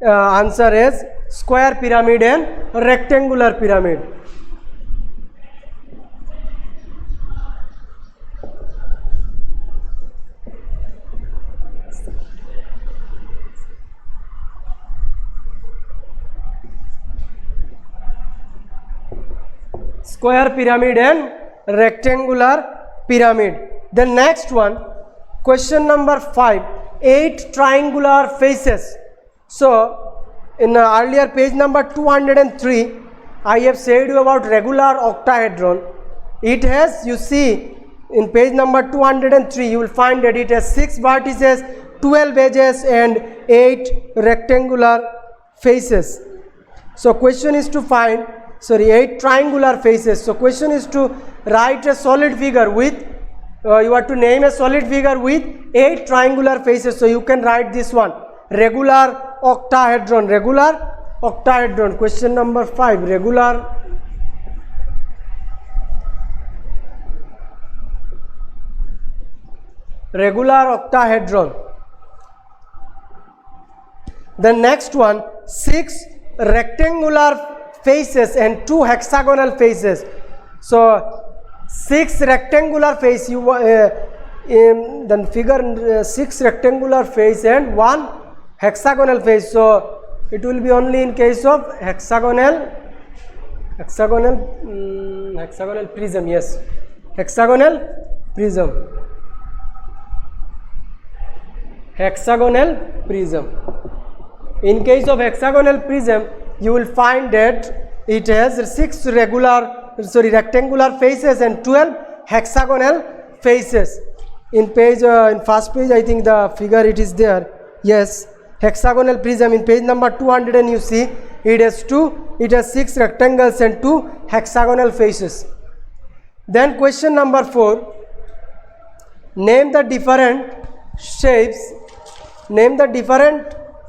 answer as square pyramid and rectangular pyramid. Square pyramid and rectangular pyramid. The next one, question number 5, 8 triangular faces. So in earlier page number 203, I have said you about regular octahedron. It has, you see, in page number 203 you will find that it has 6 vertices, 12 edges and 8 rectangular faces. So question is to find 8 triangular faces. So question is to write a solid figure with you have to name a solid figure with 8 triangular faces. So you can write this one, regular octahedron. Regular octahedron. Question number 5, regular octahedron. The next one, 6 rectangular faces and 2 hexagonal faces. So 6 rectangular face, you then figure 6 rectangular face and 1 hexagonal face. So it will be only in case of hexagonal prism. Yes, hexagonal prism. In case of hexagonal prism, you will find that it has 6 rectangular faces and 12 hexagonal faces. In first page, I think the figure it is there. Yes, hexagonal prism in page number 200, and you see it has 6 rectangles and 2 hexagonal faces. Then question number 4, name the different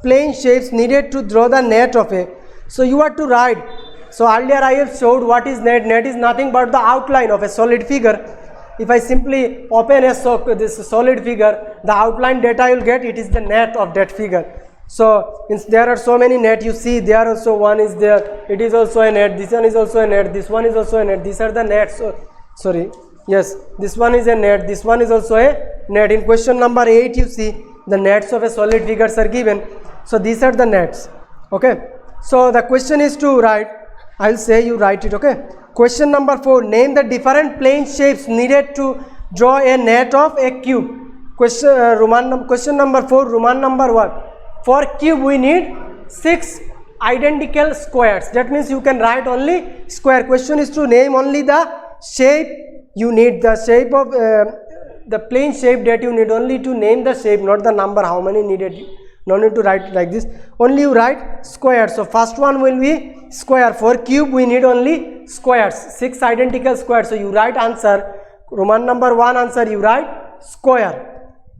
plane shapes needed to draw the net of a. So you have to write. So earlier I have showed what is net. Net is nothing but the outline of a solid figure. If I simply open this solid figure, the outline data I will get, it is the net of that figure. So there are so many net, you see there also one is there, it is also a net, this one is also a net, this one is also a net, these are the nets. Yes, this one is a net, this one is also a net. In question number 8 you see the nets of a solid figures are given. So these are the nets. Okay, so the question is to write, I will say you write it. Okay, question number 4, name the different plane shapes needed to draw a net of a cube. Question number 4, Roman number 1. For cube we need 6 identical squares. That means you can write only square. Question is to name only the shape. You need the shape of the plane shape that you need only to name the shape, not the number how many needed. No need to write like this, only you write square. So first one will be square. For cube we need only squares, 6 identical squares. So you write answer, Roman number 1 answer you write square.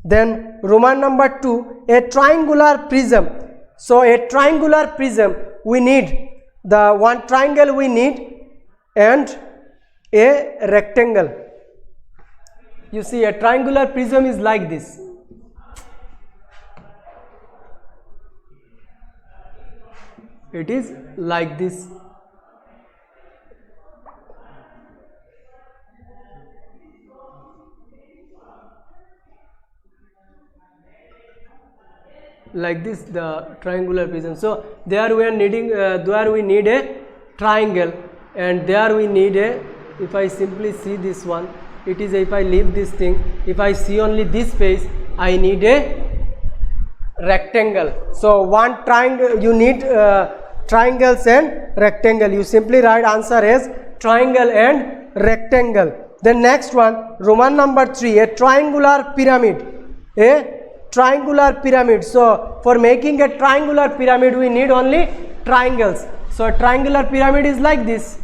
Then Roman number 2, a triangular prism. So a triangular prism we need the one triangle we need and a rectangle. You see a triangular prism is like this. It is like this. Like this, the triangular prism. So there we are needing, there we need a triangle, and there we need a, if I simply see this one, it is, if I leave this thing, if I see only this face, I need a rectangle. So one triangle, you need triangles and rectangle. You simply write answer as triangle and rectangle. The next one, Roman number 3, a triangular pyramid. A triangular pyramid. So for making a triangular pyramid we need only triangles. So a triangular pyramid is like this.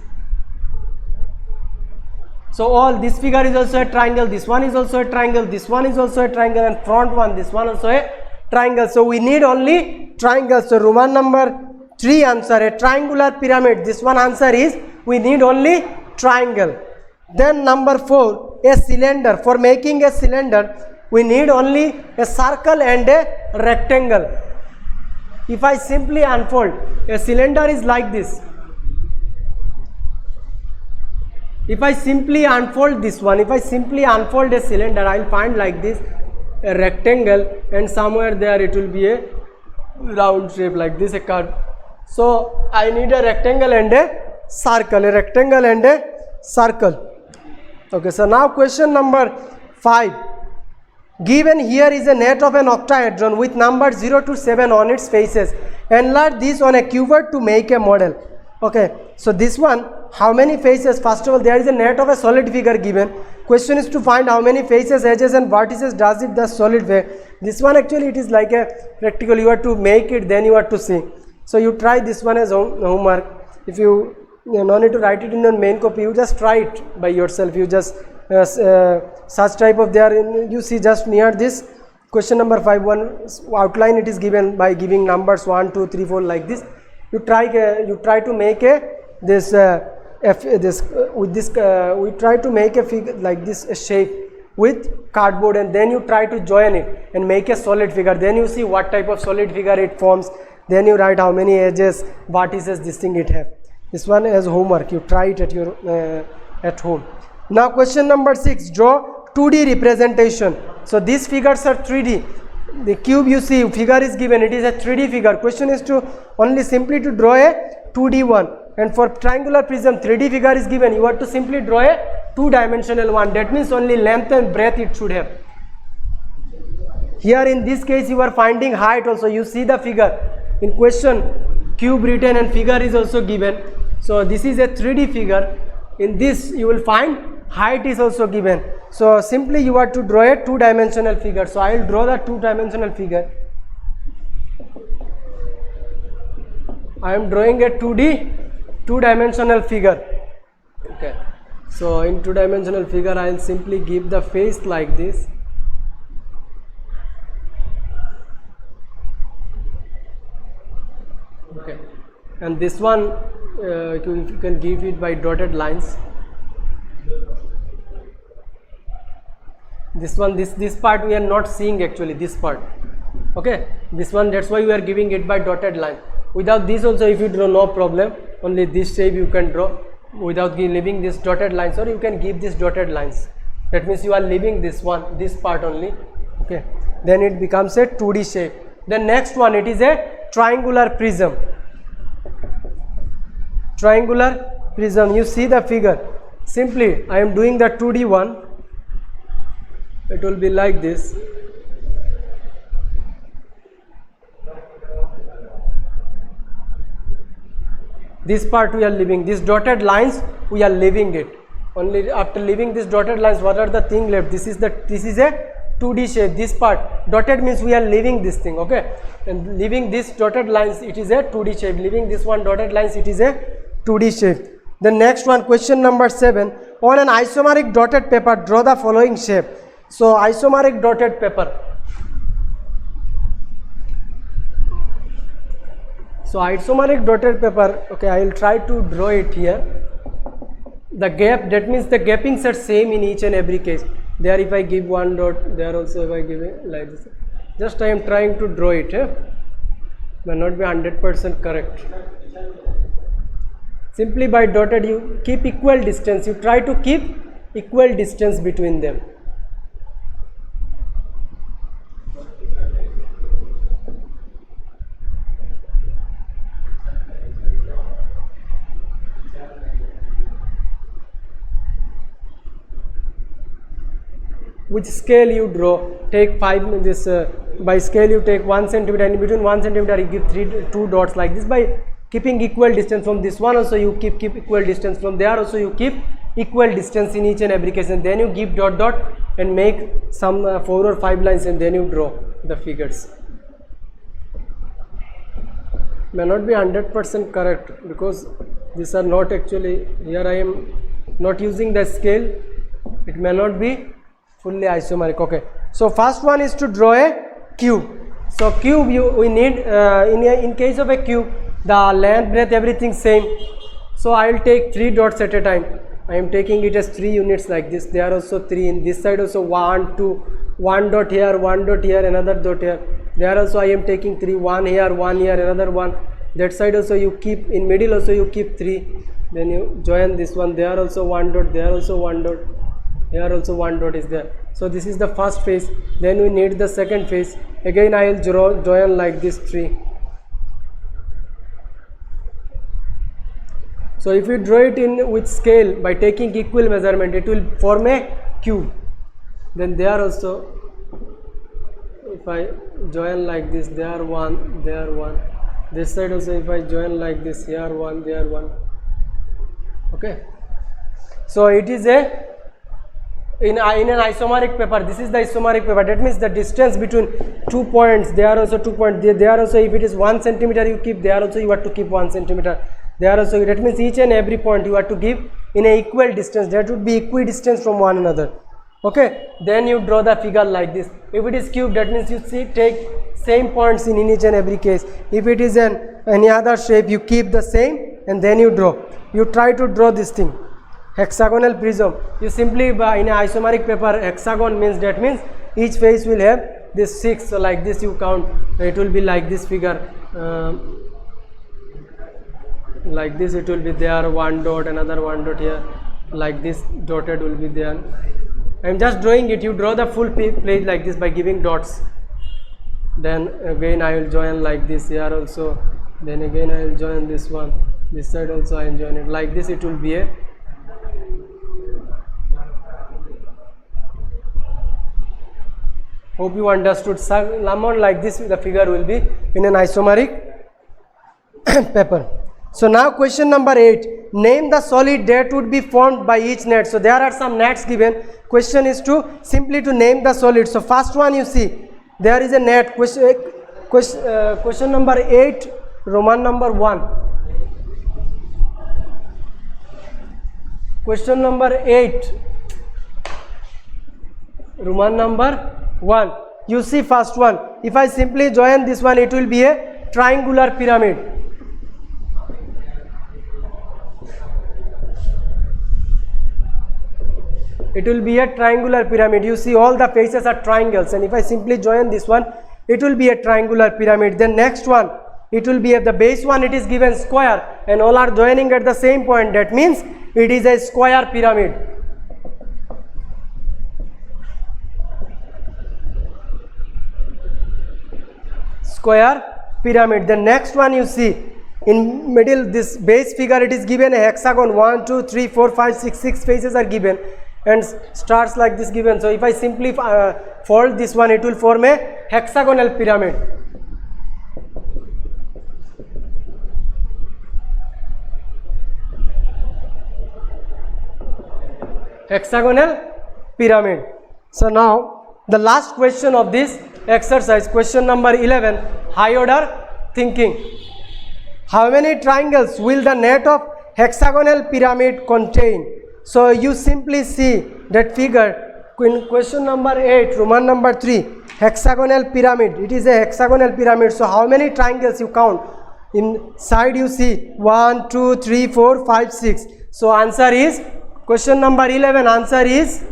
So all this figure is also a triangle, this one is also a triangle, this one is also a triangle, and front one, this one also a Triangle. So we need only triangle. So Roman number 3 answer, a triangular pyramid. This one answer is we need only triangle. Then number 4, a cylinder. For making a cylinder, we need only a circle and a rectangle. If I simply unfold, a cylinder is like this. If I simply unfold this one, if I simply unfold a cylinder, I will find like this a rectangle, and somewhere there it will be a round shape like this, a curve. So I need a rectangle and a circle, a rectangle and a circle. Okay, so now question number 5. Given here is a net of an octahedron with numbers 0 to 7 on its faces. Enlarge this on a cubert to make a model. Okay, so this one, how many faces? First of all, there is a net of a solid figure given. Question is to find how many faces, edges and vertices does it the solid way. This one actually it is like a rectangle. You have to make it, then you have to see. So you try this one as homework. If you no need to write it in the main copy, you just try it by yourself. You just such type of there, you see just near this question number 5, one outline it is given by giving numbers 1 2 3 4 like this. You try to make we try to make a figure like this, a shape with cardboard, and then you try to join it and make a solid figure. Then you see what type of solid figure it forms. Then you write how many edges, vertices this thing it have. This one as homework. You try it at your at home. Now question number 6, draw 2D representation. So these figures are 3D. The cube, you see figure is given, it is a 3D figure. Question is to only simply to draw a 2D one, and for triangular prism 3D figure is given, you have to simply draw a 2-dimensional one. That means only length and breadth it should have. Here in this case you are finding height also. You see the figure in question, cube written and figure is also given. So this is a 3D figure. In this you will find height is also given. So simply you have to draw a 2-dimensional figure. So I will draw the 2-dimensional figure. I am drawing a 2-dimensional figure. Okay. So in 2-dimensional figure I will simply give the face like this. Okay. And this one you can give it by dotted lines. This one, this part we are not seeing actually, this part. Okay, this one, that's why we are giving it by dotted line. Without this also if you draw, no problem, only this shape you can draw without leaving this dotted lines, or you can give this dotted lines. That means you are leaving this one, this part only. Okay, then it becomes a 2D shape. The next one, it is a triangular prism. Triangular prism, you see the figure. Simply I am doing the 2D one. It will be like this. This part we are leaving, these dotted lines we are leaving it. Only after leaving these dotted lines, what are the thing left? This is a 2D shape. This part dotted means we are leaving this thing. Okay, and leaving this dotted lines, it is a 2D shape. Leaving this one dotted lines, it is a 2D shape. The next one, question number 7, on an isomeric dotted paper draw the following shape. So isomeric dotted paper. So isomeric dotted paper, okay, I will try to draw it here. The gap, that means the gappings are same in each and every case. There if I give one dot, there also if I give it like this. Just I am trying to draw it. May not be 100% correct. Simply by dotted you keep equal distance. You try to keep equal distance between them. Which scale you draw, take 5 this by scale you take 1 centimeter, and in between 1 centimeter you give 2 dots like this. By keeping equal distance from this one also you keep equal distance, from there also you keep equal distance in each and every case, and then you give dot dot and make some 4 or 5 lines, and then you draw the figures. May not be 100% correct because these are not actually, here I am not using the scale, it may not be fully isomeric. Okay, so first one is to draw a cube. So cube we need in case of a cube the length, breadth, everything same. So I will take 3 dots at a time. I am taking it as 3 units like this. There are also 3 in this side also 1, 2, 1 dot here, 1 dot here, another dot here. There also I am taking 3, 1 here, 1 here, another 1. That side also you keep, in middle also you keep 3. Then you join this one. There also 1 dot, there also 1 dot, here also 1 dot is there. So this is the first phase. Then we need the second phase. Again I will join like this 3. So if you draw it in with scale by taking equal measurement, it will form a cube. Then there also, if I join like this, there 1, there 1. This side also if I join like this, here 1, there 1. Okay. So it is a in an isomeric paper. This is the isomeric paper. That means the distance between 2 points. There also 2 points. There also if it is 1 centimeter you keep. There also you have to keep 1 centimeter. There also, that means each and every point you have to give in a equal distance. That would be equidistant from one another. Okay. Then you draw the figure like this. If it is cube, that means you take same points in each and every case. If it is any other shape, you keep the same and then you draw. You try to draw this thing. Hexagonal prism. You simply in a isomeric paper, hexagon means, that means each face will have this 6. So like this you count. It will be like this figure. Like this it will be there, 1 dot, another 1 dot here, like this dotted will be there. I am just drawing it. You draw the full page like this by giving dots. Then again I will join like this here also. Then again I will join this one. This side also I will join it. Like this it will be a hope you understood. Amount like this the figure will be in an isomeric paper. So now question number 8, name the solid that would be formed by each net. So there are some nets given. Question is to simply to name the solid. So first one you see there is a net. Question number 8, Roman number 1. Question number 8, Roman number 1. You see first one. If I simply join this one, it will be a triangular pyramid. It will be a triangular pyramid. You see all the faces are triangles, and if I simply join this one, it will be a triangular pyramid. Then next one, it will be at the base one, it is given square, and all are joining at the same point. That means it is a square pyramid. Square pyramid. The next one you see in middle, this base figure, it is given a hexagon. 1, 2, 3, 4, 5, 6. 6 faces are given and stars like this given. So if I simply fold this one, it will form a hexagonal pyramid. Hexagonal pyramid. So now the last question of this exercise, question number 11, high order thinking. How many triangles will the net of hexagonal pyramid contain? So you simply see that figure in question number 8, Roman number 3, hexagonal pyramid. It is a hexagonal pyramid. So how many triangles you count? Inside you see 1, 2, 3, 4, 5, 6. So answer is, question number 11, answer is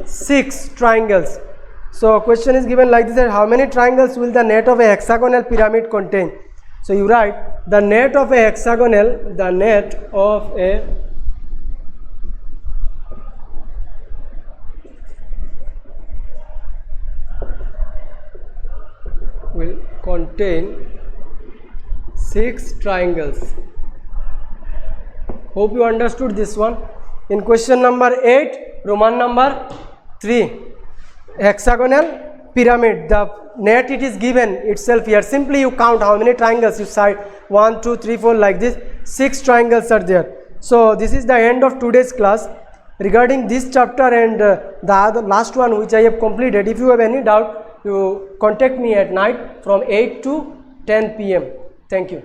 6 triangles. So question is given like this, that how many triangles will the net of a hexagonal pyramid contain? So you write the net of a hexagonal, the net of a will contain 6 triangles. Hope you understood this one. In question number 8, Roman number 3, hexagonal pyramid, the net it is given itself here. Simply you count how many triangles you side, 1, 2, 3, 4 like this. 6 triangles are there. So this is the end of today's class regarding this chapter and the other last one which I have completed. If you have any doubt, you contact me at night from 8 to 10 p.m. Thank you.